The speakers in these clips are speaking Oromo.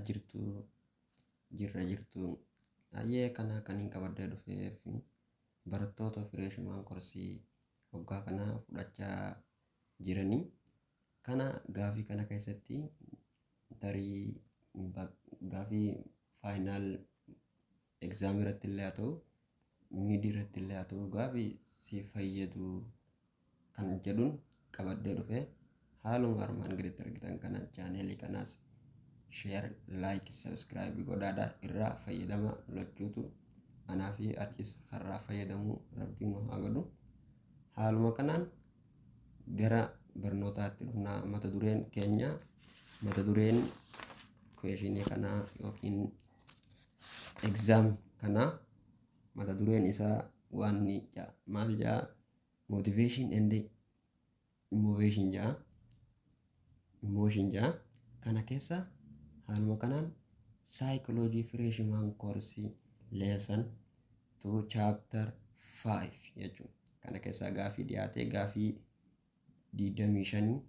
jirtu ayyee kana kan hin qabadee dhufeef barattoota fireeshimaan korsii waggaa kana fudhachaa jiranii kana gaafii kana keessatti tarii gaafii faayinaal egzaamii irratti illee haa ta'u miidii irratti illee haa ta'u gaafii si fayyadu kan jedhuun qabadee dhufe haaluma armaan gaditti argitan kana chaaneelii kanaas share, like, subscribe godhaadha irraa fayyadama lachuutu anaa fi atis karraa fayyadamu rabbiin nu haa godhu. Haaluma kanaan gara barnootaatti dhufnaa. Mata dureen keenya mata dureen questionii kanaa yookiin exam kanaa mata dureen isaa waan maal jaa motivation and emotion jaa kana keessa haaluma kanaan psychology freshman course lesson 2 chapter 5 jechuudha. Kana keessaa gaafii dhiyaatee gaafii 25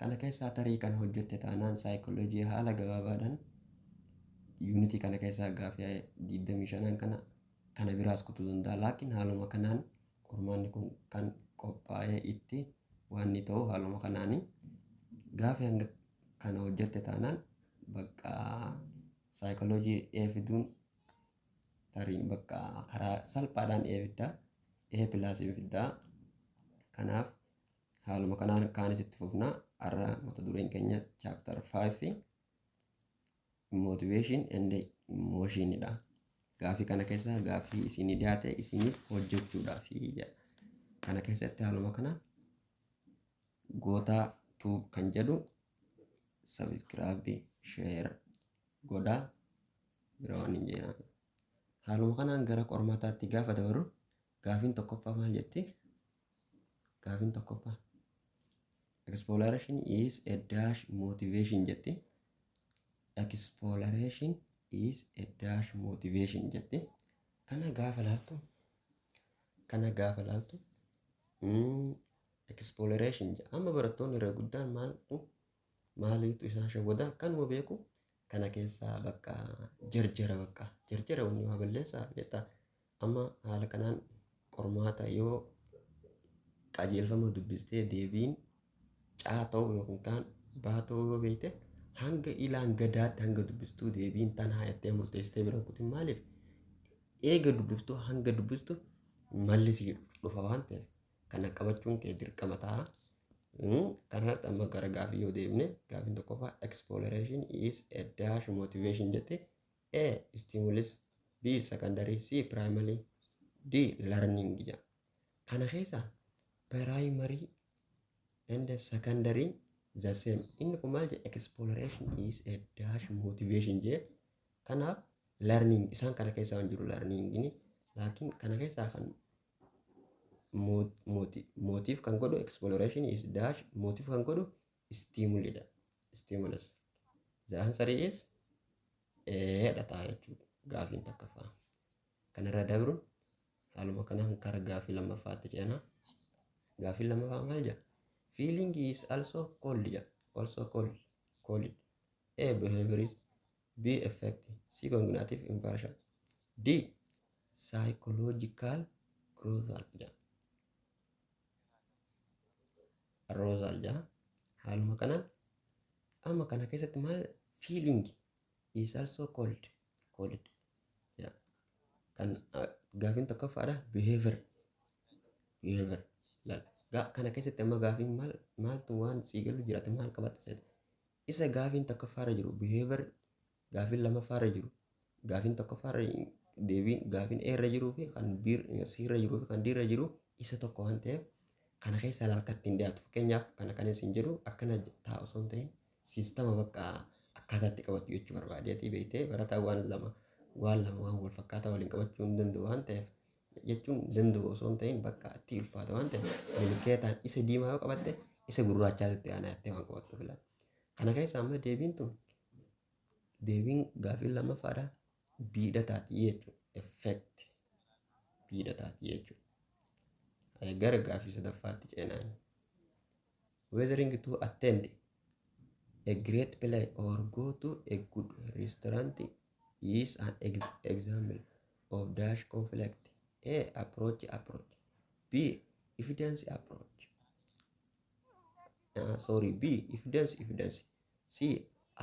kana keessaa tarii kan hojjette taanaan psychology haala gabaabaadhaan unity kana keessaa gaafii 25 kana biraas kutuu danda'a. Laakiin haaluma kanaan qormaanni kun kan qophaa'ee itti waan inni ta'u haaluma kanaanii gaafii hanga kana hojjette taanaan bakka psychology eefiduun tarii bakka karaa salphaadhaan eefiddaa A+ fiddaa. Kanaaf haaluma kanaan kaanis itti fufnaa. Har'a mata dureen keenya chapter 5 motivation and emotion dha. Gaafii kana keessaa gaafii isinii dhiyaate isiniif hojjechuudhaaf jedha. Kana keessatti haaluma kana gootaatu kan jedhu subscribe, share godhaa bira waan hin jeenaa. Haaluma kanaan gara qormaataatti gaafa dabarru gaafiin tokkoffaa maal jetti? Gaafiin tokkoffaa exploration is a dash motivation jetti. Exploration is a dash motivation jetti. Kana gaafa laaltu exploration amma barattoonni irra guddaan maaliitu isaan shawwada kanuma beeku. Kana keessaa bakka jarjara wanni waa balleessaa beektaa. Amma haala kanaan qormaata yoo qajeelfama dubbistee deebiin caa ta'u yookiin kaan baa ta'u yoo beekte hanga ilaan gadaatti hanga dubbistuu deebiin tanaa jettee murteessitee bira kutin maaliif eega dubbiftuu hanga dubbistu malli si dhufa waan ta'eef kana qabachuun kee dirqama ta'a. Kanarratti amma gara gaafii yoo deebine gaafiin tokkoffaa exploration is a dash motivation jette. A stimulus, B secondary, C primary, D learning jedha. Kana keessa primary and secondary the same. Inni kun maal jedha? Exploration is a dash motivation jedhe. Kanaaf learning isaan kana keessaa hin jiru learning ni. Laakiin kana keessaa kan motive kan godhu exploration is dash, motive kan godhu stimulus. The answer is A dha ta'a jechuudha gaafiin takkaffaa. Kanarra dabruun haaluma kanaan kara gaafii lammaffaatti ceenaa. Gaafiin lammaffaa maal jedha? Feeling is also called jedha. Also called A behavior, B effect, C cognitive impression, D psychological arousal jedha. Haaluma kanaan amma kana keessatti maal feeling is also called yeah. Kan gaafiin tokkoffaadha behavior lal kana keessatti amma gaafiin maaltu waan sii galu jiraate maal qabatte isa gaafiin tokkoffaarra jiru behavior, gaafiin lammaffaarra jiru gaafiin tokkoffaarra deebiin gaafiin eerra jiruu fi kan siirra jiruu fi kan diirra jiru isa tokko waan ta'eef kana keessa ilaalkatti hin dhiyaatu. Fakkeenyaaf kana kanis hin jiru akkana taa'u osoo hin ta'in siistama bakka akkaataatti qabatu jechuu barbaadeetii beektee barataa waan lama waan wal fakkaataa waliin qabachuu hin danda'u waan ta'eef jechuun danda'u osoo hin ta'in bakka itti ulfaata waan ta'eef milkeetaan isa diimaa yoo qabatte isa gurraachaatti aanaa jettee waan qabattu filan. Kana keessa amma deebiin gaafii lammaffaadha biidha taati jechuudha. Effect biidha taati jechuudha. Gara gaafii sadaffaatti ceenaan. Wethering to attend A great play or go to a good restaurant is an example of dash conflict. A. Approach. B. Evidence approach. B. Evidence. C.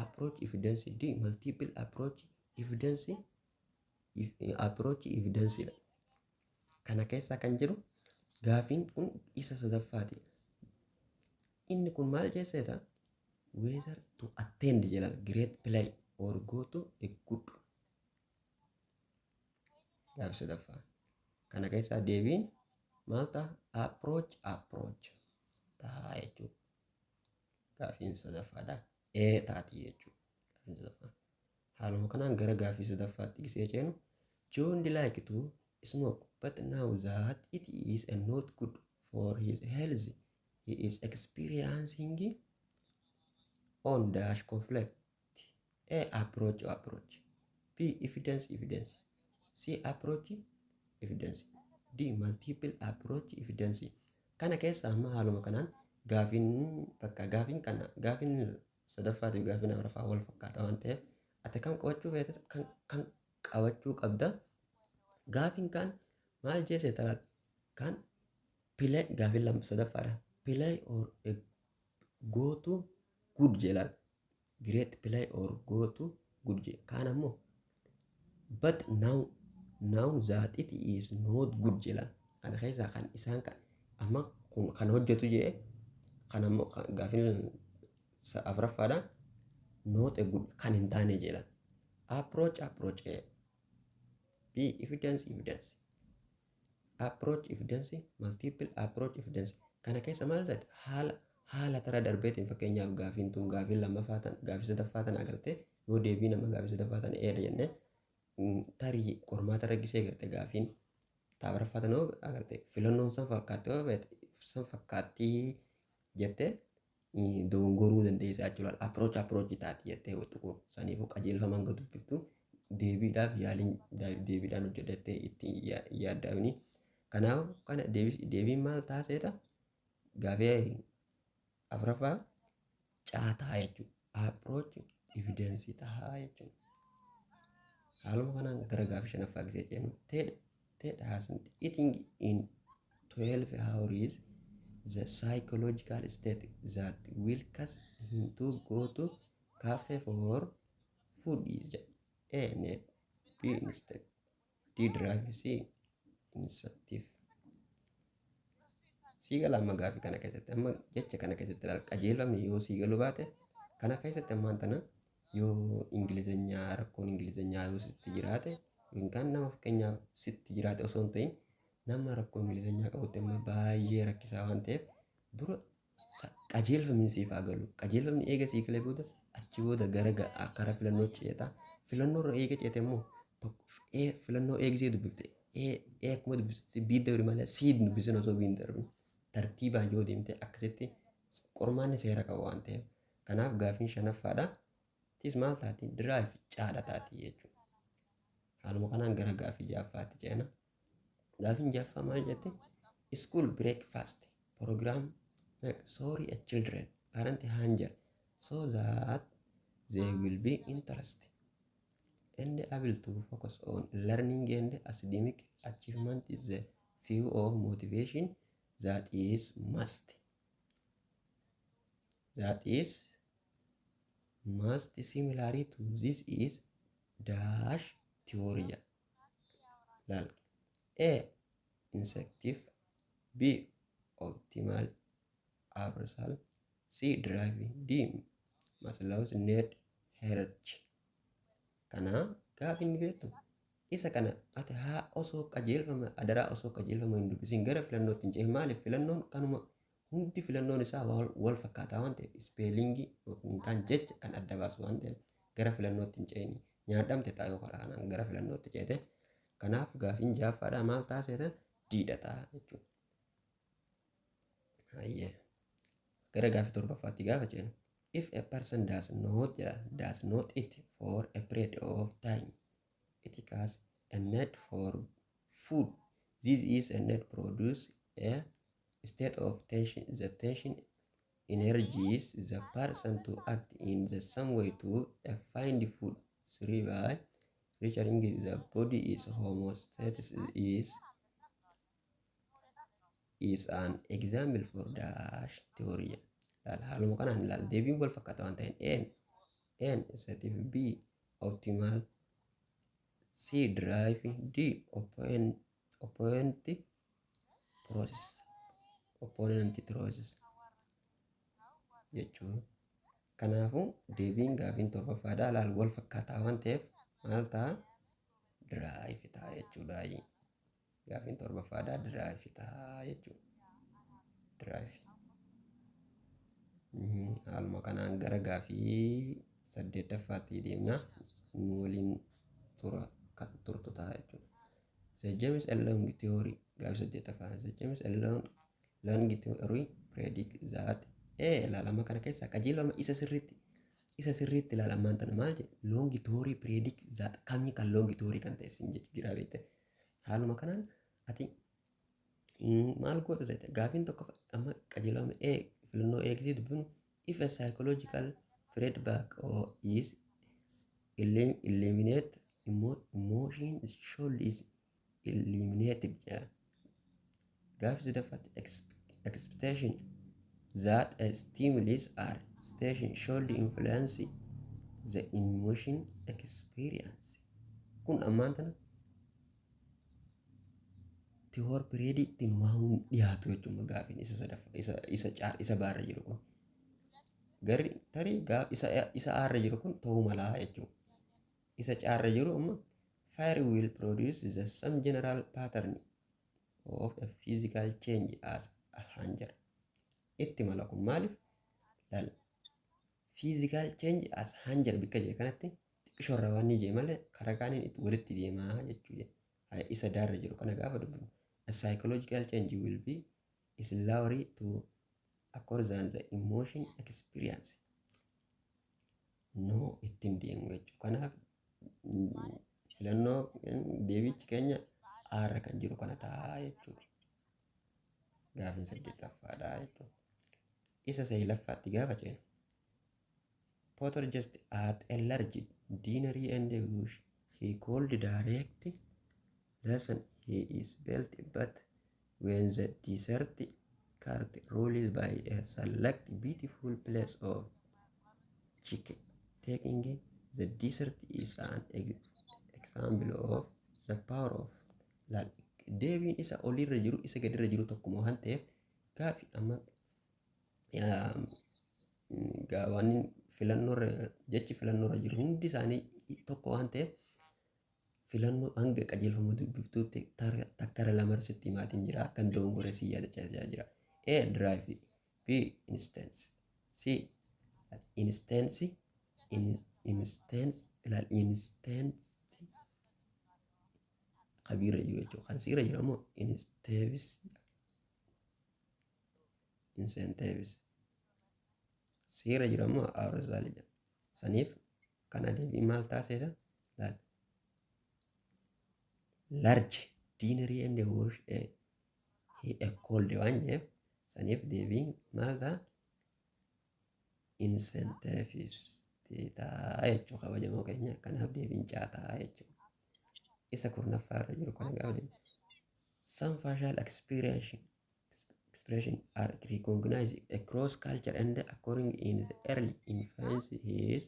Approach evidence. D. Multiple approach evidence. Approach evidence. Kana keessa kan jiru gaafiin kun isa sadaffaati. Inni kun maal jechuudha? Whether to attend jedha great play or go to a good. Gaafi sadaffaa. Kana keessaa deebiin maal ta'a? Approach ta'a jechuudha. Gaafiin sadaffaadha. Taati jechuudha. Gaafiin sadaffaa. Haaluma kanaan gara gaafii sadaffaatti gisee ceenu. John like to smoke, but now that it is not good for his health, he is experiencing on dash conflict. A. Approach. B. Evidence. C. Approach evidence. D. Multiple approach evidence. Kana keessa amma haaluma kanaan gaafiin sadaffaatiif gaafiin afuraffaa wal fakkaata waan ta'eef ati kam qabachuu feetes kan qabachuu qabda. Gaafiin kan maal jeesee talaat kan play gaafiin sadaffaadha. Play or go to good jedha. Great play or go to good jedha. Kaan ammoo but now that it is not good jedha. Kana keessaa kan isaan amma kun kan hojjetu jedhee kan ammoo gaafiin afuraffaadha. Not a good kan hin taane jedha. Approach. B. Evidence. Approach evidence. Multiple approach evidence. Kana keessa maal ta'e haala tara darbeetiin fakkeenyaaf gaafiin tun gaafii lammaffaa gaafii sadaffaa tan agartee yoo deebii nama gaafii sadaffaa tan eeda jennee tarii qormaata raggisee agarte gaafiin taabaraffaa tan agarte filannoon san fakkaatti jettee dogongoruu dandeessa jechuudha. Approach taati jettee waxuquu saniifuu qajeelfamaan gad dubbiftu deebiidhaaf deebiidhaan hojjettee itti yaaddaa'uni. Kanaaf kana deebiin maal taaseedha? Gaafii afuraffaa caataa jechuudha. Approach evidence ta'a jechuudha. Haaluma kanaan gara gaafii shanaffaa gisee ceenu. Ted hasn't eating in 12 hours the psychological state that will cause him to go to cafe for food is A. Net. B. Instead. D. Drive. C. Incentive. Siigalaa amma gaafii kana keessatti amma jecha kana keessatti ilaala qajeelfamni yoo siigaluu baate kana keessatti ammaan tana yoo ingilizeenyaa rakkoon ingilizeenyaa yoo sitti jiraate yookaan nama fakkeenyaaf sitti jiraate osoo hin ta'in nama rakkoo ingilizeenyaa qabutti amma baay'ee rakkisaa waan ta'eef dura qajeelfamni siif haa galu. Qajeelfamni eega sii galee booda achi booda gara filannoo ceetaa. Filannoo irra eega ceete immoo filannoo eegisee dubbifte akkuma dubbifte bii dabri malee sii dubbisin osoo bii hin darbin tartiibaan yoo deemte akkasitti qormaanni seera qaba waan ta'eef. Kanaaf gaafiin shanaffaadha. Tis maal taati? Drive caala taati jechuudha. Haaluma kanaan gara gaafii ja'affaatti ceena. Gaafiin ja'affaa maal jette? School breakfast program sorry children aren't hungry so that they will be interested and able to focus on learning and academic achievement is the view of motivation that is must similarly to this is dash theory. Lal. A. Incentive. B. Optimal arousal. C. Driving. D. Maslow's need hierarchy. Kana gaafiin beektu isa kana ati haa osoo qajeelfama adaraa osoo qajeelfama hin dubbisin gara filannootti hin ce'in. Maaliif filannoon kanuma hundi filannoon isaa wal fakkaataa waan ta'eef ispeelingii yookaan jecha kan adda baasu waan ta'eef gara filannootti hin ce'in. Nyaadhamte taa'uu karaa kanaan gara filannootti ceete. Kanaaf gaafiin ja'affaadhaa maal taaseeta? Diidha ta'a jechuudha. Gara gaafii torbaffaatti gaafa ceenu. If a person does not eat for a period of time, it has a need for food. This is a need produce a state of tension. The tension energies the person to act in the some way to find food, survive, reaching the body is homeostasis is an example for dash theory. Haaluma kanaan ilaal deebiin wal fakkaata waan ta'een N incentive B optimal C drive D opponent process jechuudha. Kanaafuu deebiin gaafiin torbaffaadhaa laal wal fakkaataa waan ta'eef maal ta'a drive ta'a jechuudha. Gaafiin torbaffaadhaa drive ta'a jechuudha. Drive. Haaluma kanaan gara gaafii 8ffaatti deemna. Waliin turtu ta'a jechuudha. The James L. Long theory gaafii 8ffaa. The James L. Long theory predict that ilaalama kana keessaa qajeelfama isa sirriitti ilaalamaan tana maal jedhe long theory predict that kamii kan long theory kan ta'e sin jechuu jira beekte. Haaluma kanaan ati maal goota ta'e gaafiin tokko amma qajeelfama filannoo eegisii dubbinu if a psychological feedback or is eliminate emotion should is eliminated jedha. Gaafii 8ffaatti expectation that a stimulus or station should influence the emotion experience. Kun ammaan tana tihoor pireeditti maa'uun dhiyaatu jechuudha gaafiin isa baarra jiru kun. Garri tarii isa aarra jiru kun ta'uu malaa jechuudha. Isa caarra jiru amma fire will produce the some general pattern of a physical change as a hunger. Itti mala kun maaliif laal physical change as hunger bikka jee kanatti xiqqishorra waan ni jee malee karaa kaaniin itti walitti deemaa jechuudha. Isa daarra jiru kana gaafa dubbinu a psychological change will be is slower to occur than the emotion experience. No ittiin deemu jechuudha. Kanaaf filannoo deebichi keenya aarra kan jiru kana ta'a jechuudha. Gaafiin 8ffaadhaa jechuudha. Isa 9ffaatti gaafa ceenu. Potter just at a large dinner and wish he called direct lesson he is built, but when the dessert cart rolled by a select beautiful place of chicken, taking the dessert is an example of the power of deebiin isa olirra jiru isa gadirra jiru tokkuma waan ta'eef gaafi amma waan filannoorra jechi filannoorra jiru hundi isaanii tokko waan ta'eef filannoo hanga qajeelfama dubbiftuutti takkara lamarsitti himaatiin jira akkan doongore si yaadachaa jira. A drive B instance C instance qabiirra jiru jechuudha. Kan siirra jira immoo incentives siirra jira immoo arosaali jedha. Saniif kana deebii maal taaseedha laal large dinner and wash a cold waan jeef saniif deebiin maal ta'a incentives ta'a jechuudha kabajamoo keenya. Kanaaf deebiin caataa jechuudha. Isa 10ffaarra jiru kana gaafa deemu some facial expression are recognized across culture and occurring in the early infancy is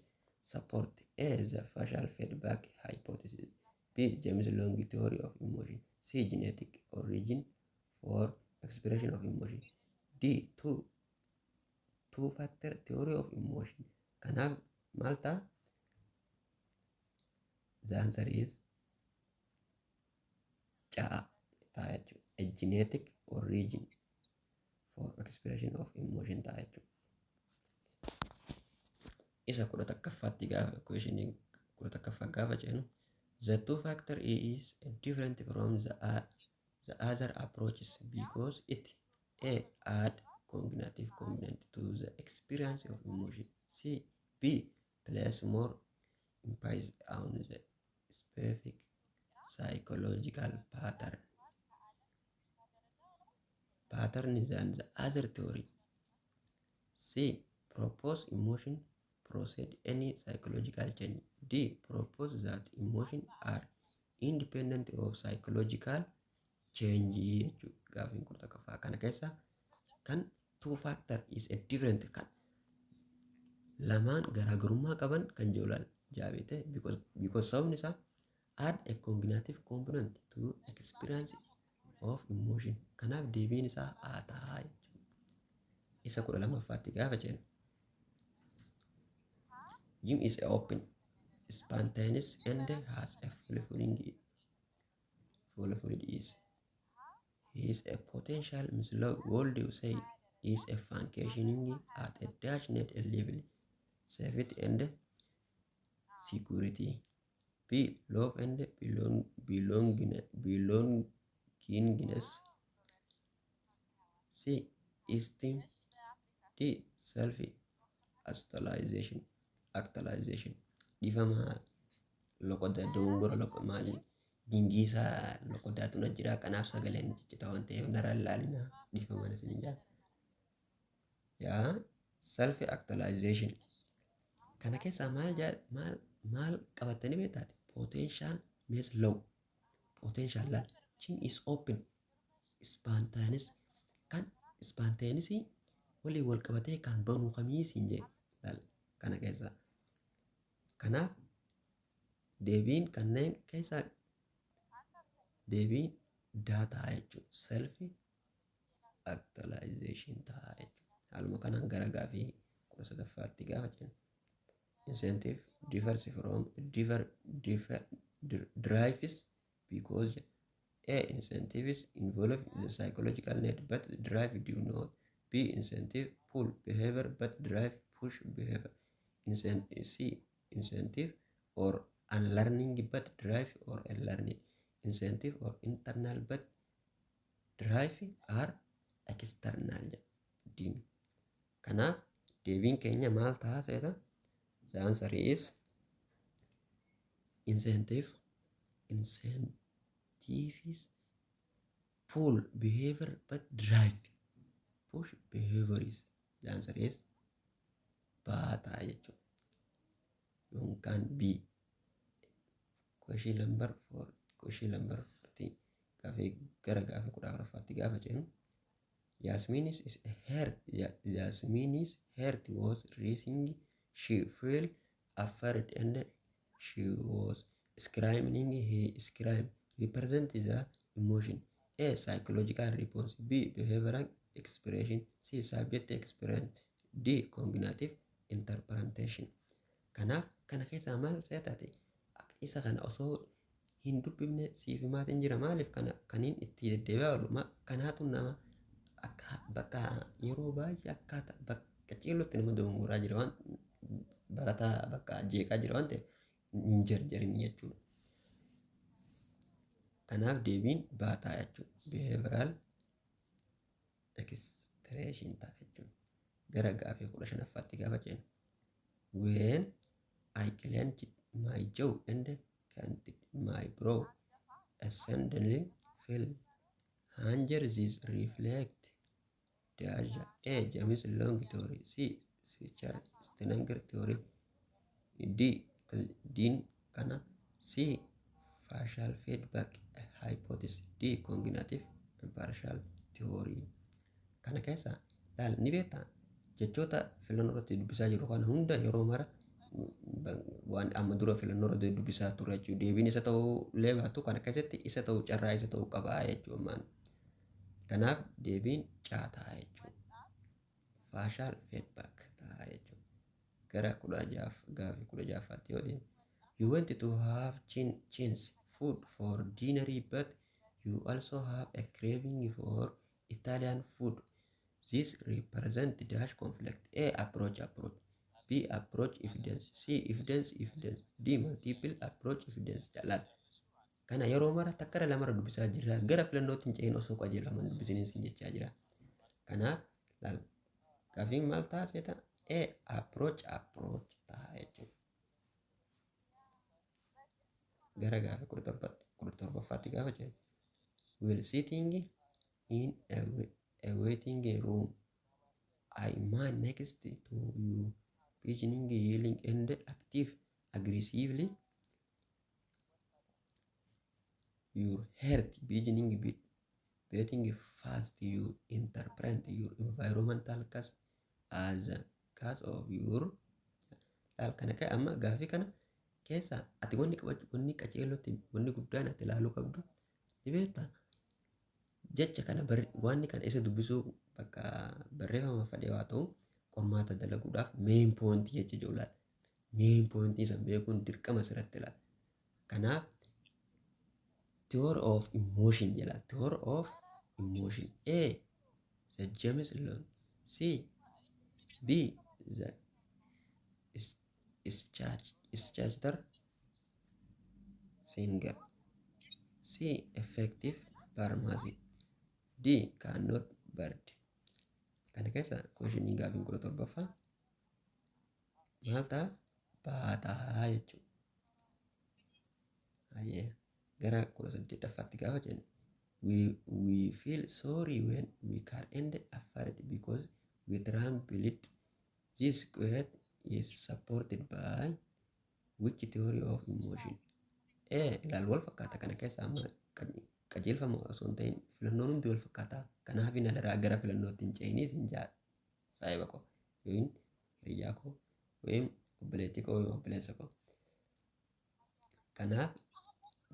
support A the facial feedback hypothesis, B James Long theory of emotion, C genetic origin for expression of emotion, D two factor theory of emotion. Kanaaf maal ta'a? The answer is ta'a jechuudha. A genetic origin for expression of emotion ta'a jechuudha. Isa 11ffaatti gaafa questioning 11ffaa gaafa ceenu the two factor is different from the other approaches because it add cognitive component to the experience of emotion. C B place more emphasis on the specific psychological pattern than the other theory. C. Propose emotion proceed any psychological change. D. Propose that emotion are independent of psychological change jechuudha. Gaafiin kun takkaffaa kana keessa kan two factor is a different kan lamaan garaagarummaa qaban kan joolaan jaabete because sababni isaa add a cognitive component to experience of emotion. Kanaaf deebiin isaa aataa jechuudha. Isa 12ffaatti gaafa jennu Jim is open, spontaneous and has a fulfilling is. He is a potential mislog world you say is a functioning at a dash net level, safety and security. B. Love and belongingness. C. Esteem. D. Self-actualization. Dhiifama loqoda dogongora maali dingiisaa loqodaatu na jira kanaaf sagaleen ciccita waan ta'eef nara ilaalina dhiifama isin jaa yaa self actualization kana keessaa maal qabatanii beektaati potential means low potential laal chin is open spontaneous kan spontaneous walii wal qabatee kan banuu kamiisiin jee laal kana keessaa kanaaf deebiin kanneen keessaa deebiin daataa jechuudha self actualization ta'a jechuudha. Haaluma kanaan gara gaafii 13ffaatti gaafa jennu incentive drives because A. Incentives involve the psychological need but drive do not. B. Incentive pull behavior but drive push behavior. C. Incentive or unlearning but drive or learning. Incentive or internal but drive are external. Kanaaf deebiin keenya maal ta'a seeta? The answer is incentive. Incentives pull behavior but drive push behavior is. The answer is bata jechuudha. Yookaan B. Question number 4. Question number 14. Gaafii gara gaafii 14ffaatti gaafa jennu Yasmin's heart was racing. She felt afraid and she was screaming. He screamed. Represent the emotion. A. Psychological response. B. Behavioral expression. C. Subject experience. D. Cognitive interpretation. Kanaaf kana keessaa maal seetaati? Isa kana osoo hin dubbifne siif himaatiin jira maaliif kaniin itti deddeebi'aa oolu kanaatu nama akka bakka yeroo baay'ee akkaataa bakka ciilootti nama dogongoraa jira waan barataa bakka jeeqaa jira waan ta'eef hin jarjarin jechuudha. Kanaaf deebiin baataa jechuudha. Behavioral expression ta'a jechuudha. Gara gaafii 15ffaatti gaafa jennu when I clenched my jaw and counted my brow, I suddenly felt hunger. This reflect dash A. James Long theory. C. Richard Stenger theory. D. Dean kana. C. Partial feedback hypothesis. D. Cognitive partial theory. Kana keessa laal ni beektaa jechoota filannoo irratti dubbisaa jiru kana hunda yeroo mara waan amma dura filannoo irratti dubbisaa ture jechuudha. Deebiin isa ta'uu leebaatu kana keessatti isa ta'uu carraa isa ta'uu qabaa jechuudha. Kanaaf deebiin caataa jechuudha. Partial feedback ta'a jechuudha. Gara gaafii 16ffaatti yoo deemu you want to have change food for dinner but you also have a craving for Italian food. This represent dash conflict. A. Approach. B. Approach evidence. C. Evidence. D. Multiple approach evidence. Jalan. Kana yeroo mara takkara lamara dubbisaa jira gara filannootiin ce'een osoo qajeelaman dubbisaniin jechaa jira. Kanaaf laal gaafiin maal ta'a seeta? A. Approach ta'a jechuudha. Gara gaafii 17ffaatti gaafa jennu will sitting in a waiting room I man next to you beginning yelling and active aggressively your heart beating fast. You interpret your environmental cause as a cause of your laal kana ka'e amma gaafii kana keessa ati wanni qaceelootti wanni guddaan ati ilaaluu qabdu ni beektaa jecha kana wanni kana isa dubbisuu bakka barreeffama fadhee waa ta'u qormaata dalaguudhaaf meen poontii jecha jiru laala. Meen poontii isa beekuun dirqama sirratti laala. Kanaaf theory of emotion jedha. Theory of emotion. A. The James Long. C. B. The Schachter Singer. C. Effective pharmacy. D. Cannot bird. Kana keessa questionii gaafiin 17ffaa maal ta'a? Baataa jechuudha. Gara 18ffaatti gaafa jennu we feel sorry when we can end afraid because we trembled. This quote is supported by which theory of emotion? Ilaal wal fakkaata kana keessa amma qajeelfama osoo hin ta'in filannoon hundi wal fakkaata. Kanaaf hin adaraa gara filannootti hin ce'iniis hin jaal saahiba koo yookiin hiriyyaa koo yookiin obboleettii koo yookiin obboleessa koo. Kanaaf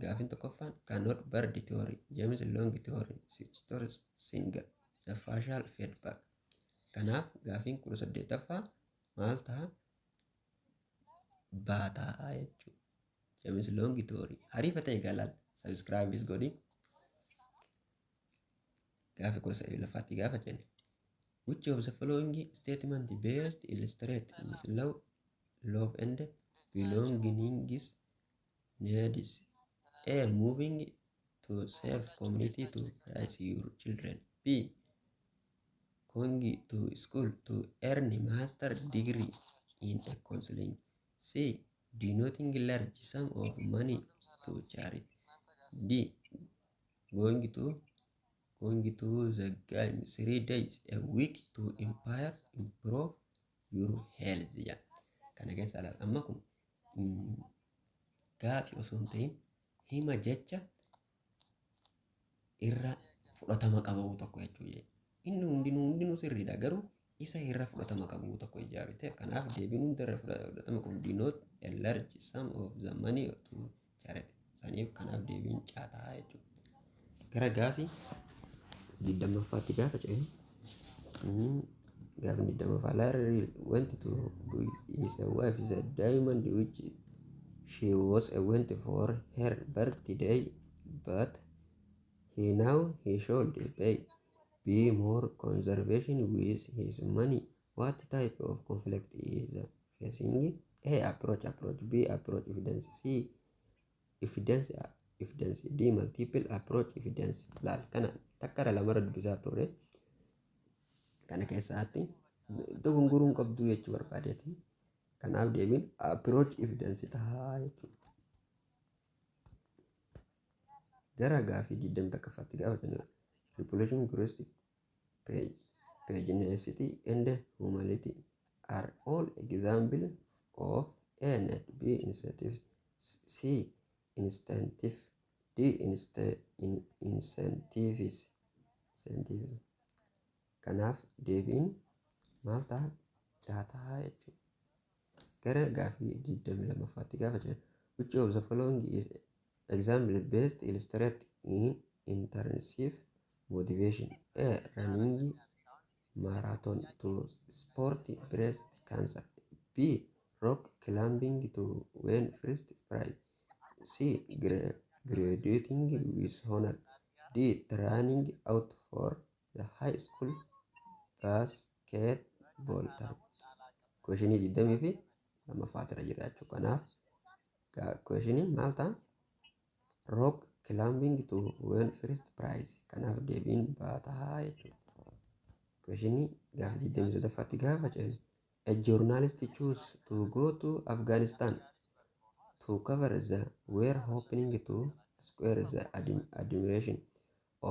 gaafin tokkoffaan cannot bird theory, James Long theory, Schachter Singer, the facial feedback. Kanaaf gaafin 18ffaa maal ta'a? Baataa jechuudha. James Long theory. Hariifa ta'e galaal subscribe is godhi. Gaafi 19ffaatti gaafa jenne which of the following statement best illustrate love and belongings needs? A. Moving to safe community to raise your children. B. Going to school to earn a master degree in a counseling. C. Donating large sum of money to charity. D. Going to the game 3 days a week to improve your health. Kana keessa laal amma kun gaafii osoo hin ta'in hima jecha irra fudhatama qabu tokko jechuudha. Inni hundinuu sirriidha garuu isa irra fudhatama qabu tokko ijaarite. Kanaaf deebiin hundi irra fudhatama qabu denote a large sum of the money to charity. Saniif kanaaf deebiin caataa jechuudha. Gara gaafii 20ffaatti gaafa ce'e gaafii 20ffaa Larry went to his wife the diamond which she was went for her birthday, but he should be more conservation with his money. What type of conflict is facing? A. Approach. B. Approach evidence. C. Evidence. D. Multiple approach evidence. Laal kana takka lamarra dubbisaa turre kana keessaatti dogongoruun qabdu jechuu barbaadeeti. Kanaaf deebiin approach evidence tahaa jechuudha. Gara gaafii 21ffaatti gaafa jennu population growth, paginacity and humanity are all examples of A and B incentives. C. Incentive. D. Incentives. Kanaaf deebiin maal ta'a? Caataa jechuudha. Gara gaafii 22ffaatti gaafa jennu which of the following is example best illustrate in intrinsic motivation? A. Running marathon to sport breast cancer. B. Rock climbing to win first prize. C. Graduating with honor. D. Trying out for the high school basketball team. Questionii 22ffaa jira jechuudha. Kanaaf questionii maal ta'a? Rock climbing to win first prize. Kanaaf deebiin baataa jechuudha. Questionii gaafii 23ffaatti gaafa jennu a journalist choose to go to Afghanistan to cover the war hoping to square the admiration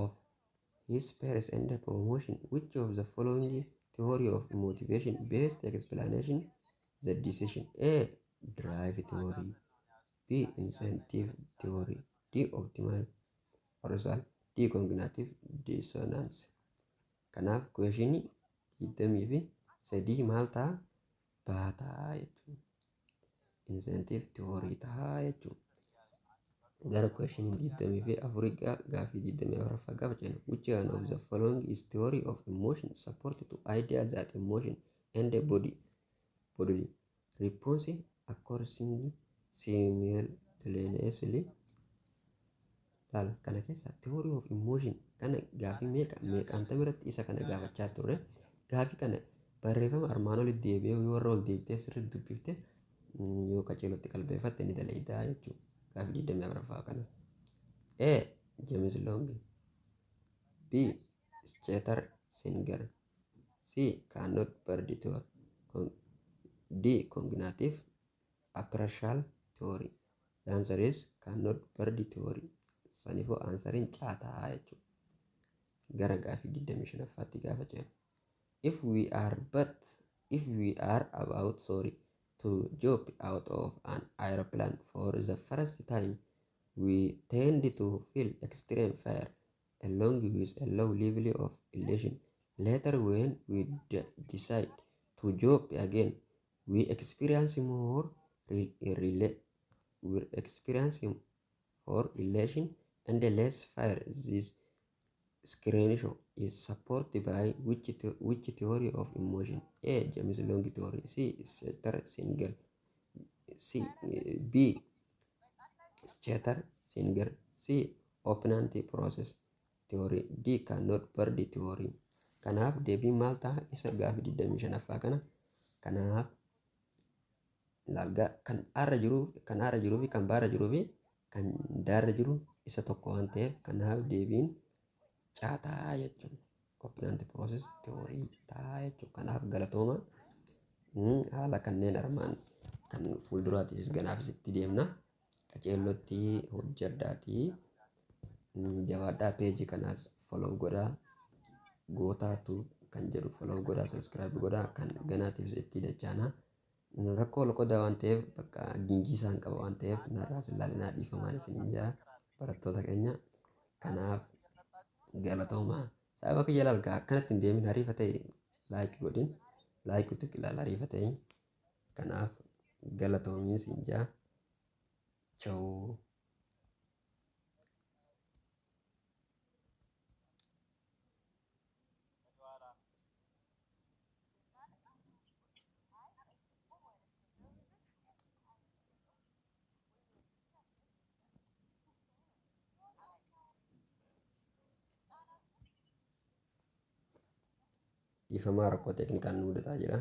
of his peers and promotion. Which of the following theory of motivation based explanation, the decision. A. Drive theory. B. Incentive theory. D. Optimal result. D. Cognitive dissonance. Kanaaf questionii 23 maal ta'a? Baataa jechuudha. Incentive theory ta'a jechuudha. Gara questionii 24 gaaffii 24 gaafa jennu which one of the following is theory of emotion support to idea that emotion and the bodily response occurs simultaneously. Laal kana keessa theory of emotion kana gaaffii meeqaan irratti isa kana gaafachaa ture. Gaaffii kana barreeffama armaan olitti deebi'ee yoo warra ol deebitee sirriitti dubbifte yoo qaceelotti qalbeeffatte ni daleeydaa jechuudha. Gaaffii 24 kana. A. James Long. B. Schechter Singer. C. Cannot Perditour. D. Cognitive appraisal theory. The answer is cannot Perditour. Sanifoo answeriin caataa jechuudha. Gara gaaffii 25 gaafa jennu. If we are about to jump out of an aeroplane for the first time, we tend to feel extreme fear along with a low level of elation. Later, when we decide to jump again, we experience more elation and less fear. This screenshot is supported by which theory of emotion? A. James Long theory. C. Schechter Singer. C. B. Schechter Singer. C. Operant process theory. D. Cannot Perditour theory. Kanaaf deebiin maal ta'a? Isa gaaffii 25ffaa kana. Kanaaf kan arra jiruu fi kan baarra jiruu fi kan daarra jiru isa tokko waan ta'eef kanaaf deebiin caataa jechuudha. Operant process theory ta'a jechuudha. Kanaaf galatooma haala kanneen armaan kan fuulduraatiifis ganaafis itti deemna. Qaceellotti hojjedhaatii jabaadhaa peejii kanaas follow godhaa. Gootaatu kan jedhu follow godhaa, subscribe godhaa, kan ganaatiifis itti dachaanaa. Rakkoo loqodaa waan ta'eef bakka gingii isaan qaba waan ta'eef narraas ilaalinaa dhiifamaan isiniin jaa barattoota keenya. Kanaaf galatoomaa. Sababa kiyya ilaalkaa akkanatti hin deemin hariifa ta'e laayikii godhin. Laayikii tokko ilaala hariifa ta'e. Kanaaf galatoomii siin jaa. Ciao. Dhiifamaa rakkoo teeknikaan nu mudataa jira.